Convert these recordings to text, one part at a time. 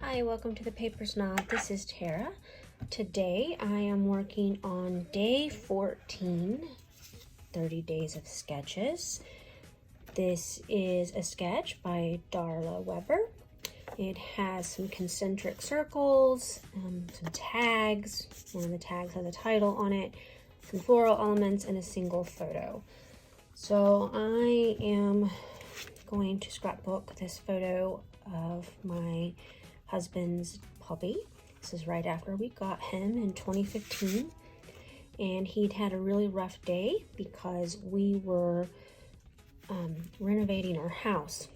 Hi, welcome to the Paper's Nod. This is Tara. Today I am working on day 14, 30 Days of Sketches. This is a sketch by Darla Weber. It has some concentric circles, some tags. One of the tags has a title on it, some floral elements, and a single photo. So I am going to scrapbook this photo of my husband's puppy. This is right after we got him in 2015, and he'd had a really rough day because we were renovating our house.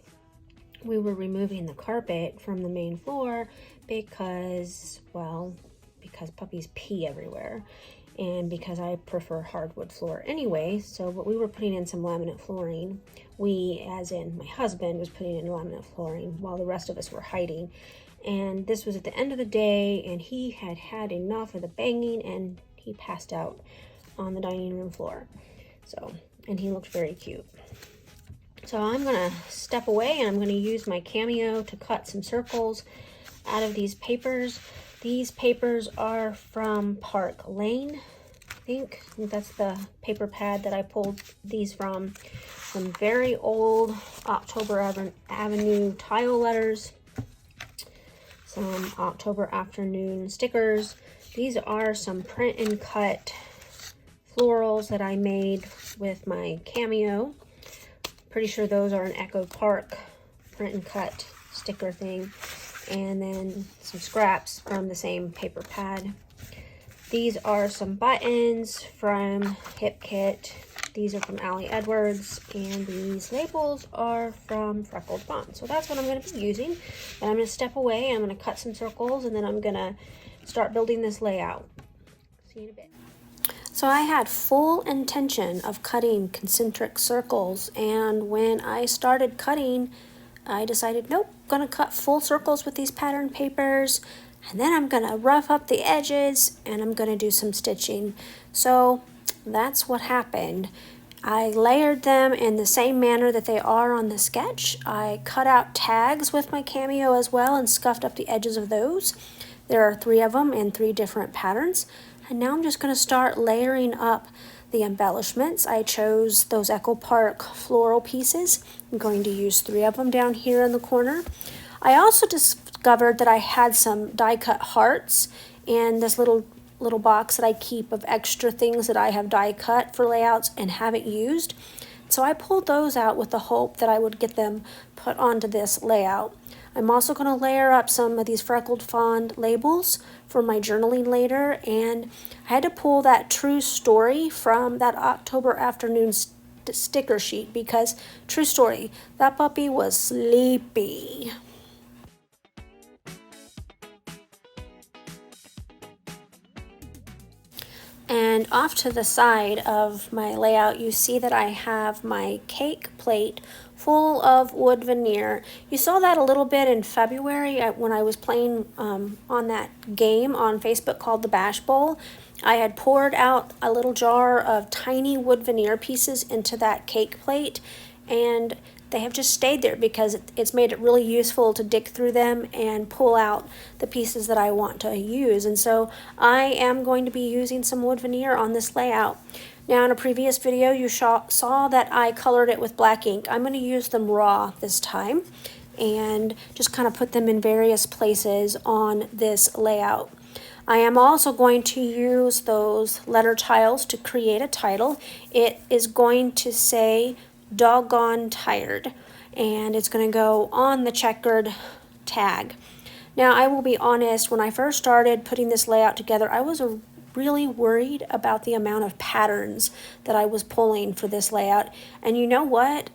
We were removing the carpet from the main floor because puppies pee everywhere, and because I prefer hardwood floor anyway. But we were putting in some laminate flooring. We, as in my husband, was putting in laminate flooring while the rest of us were hiding. And this was at the end of the day, and he had had enough of the banging, and he passed out on the dining room floor. And he looked very cute. So I'm gonna step away, and I'm gonna use my Cameo to cut some circles out of these papers. These papers are from Park Lane, I think that's the paper pad that I pulled these from. Some very old October Avenue tile letters, some October afternoon stickers. These are some print and cut florals that I made with my Cameo. Pretty sure those are an Echo Park print and cut sticker thing. And then some scraps from the same paper pad. These are some buttons from Hip Kit. These are from Allie Edwards, and these labels are from Freckled Fawn. So that's what I'm going to be using. And I'm going to step away, and I'm going to cut some circles, and then I'm going to start building this layout. See you in a bit. So I had full intention of cutting concentric circles, and when I started cutting, I decided, nope, I'm going to cut full circles with these pattern papers, and then I'm going to rough up the edges, and I'm going to do some stitching. So that's what happened. I layered them in the same manner that they are on the sketch. I cut out tags with my Cameo as well and scuffed up the edges of those. There are 3 of them in 3 different patterns. And now I'm just going to start layering up the embellishments. I chose those Echo Park floral pieces. I'm going to use 3 of them down here in the corner. I also discovered that I had some die cut hearts in this little box that I keep of extra things that I have die cut for layouts and haven't used. So I pulled those out with the hope that I would get them put onto this layout. I'm also going to layer up some of these Freckled Fawn labels for my journaling later, and I had to pull that True Story from that October afternoon sticker sheet because, true story, that puppy was sleepy. And off to the side of my layout, you see that I have my cake plate full of wood veneer. You saw that a little bit in February when I was playing on that game on Facebook called the Bash Bowl. I had poured out a little jar of tiny wood veneer pieces into that cake plate, and they have just stayed there because it's made it really useful to dig through them and pull out the pieces that I want to use. And so I am going to be using some wood veneer on this layout. Now, in a previous video, you saw that I colored it with black ink. I'm going to use them raw this time and just kind of put them in various places on this layout. I am also going to use those letter tiles to create a title. It is going to say Doggone Tired, and it's going to go on the checkered tag. Now, I will be honest, when I first started putting this layout together, I was really worried about the amount of patterns that I was pulling for this layout. And you know what?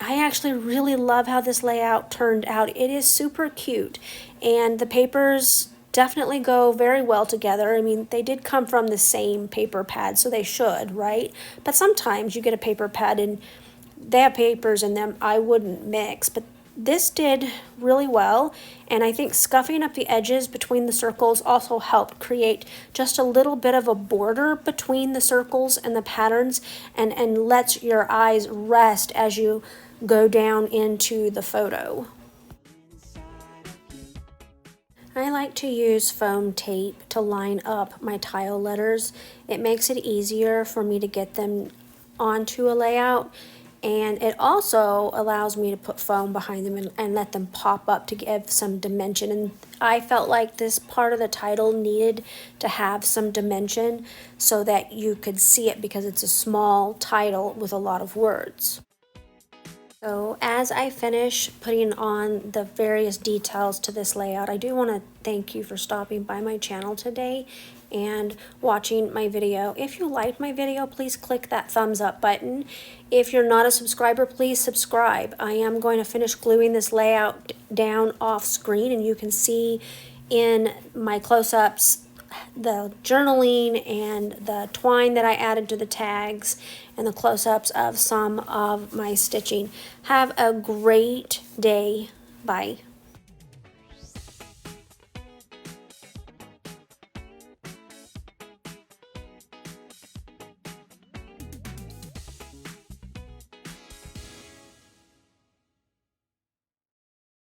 I actually really love how this layout turned out. It is super cute, and the papers definitely go very well together. I mean, they did come from the same paper pad, so they should, right? But sometimes you get a paper pad and they have papers in them I wouldn't mix, but this did really well, and I think scuffing up the edges between the circles also helped create just a little bit of a border between the circles and the patterns, and lets your eyes rest as you go down into the photo. I like to use foam tape to line up my tile letters. It makes it easier for me to get them onto a layout, and it also allows me to put foam behind them and let them pop up to give some dimension. And I felt like this part of the title needed to have some dimension so that you could see it, because it's a small title with a lot of words. So as I finish putting on the various details to this layout, I do want to thank you for stopping by my channel today and watching my video. If you liked my video, please click that thumbs up button. If you're not a subscriber, please subscribe. I am going to finish gluing this layout down off screen, and you can see in my close-ups the journaling and the twine that I added to the tags and the close-ups of some of my stitching. Have a great day. Bye.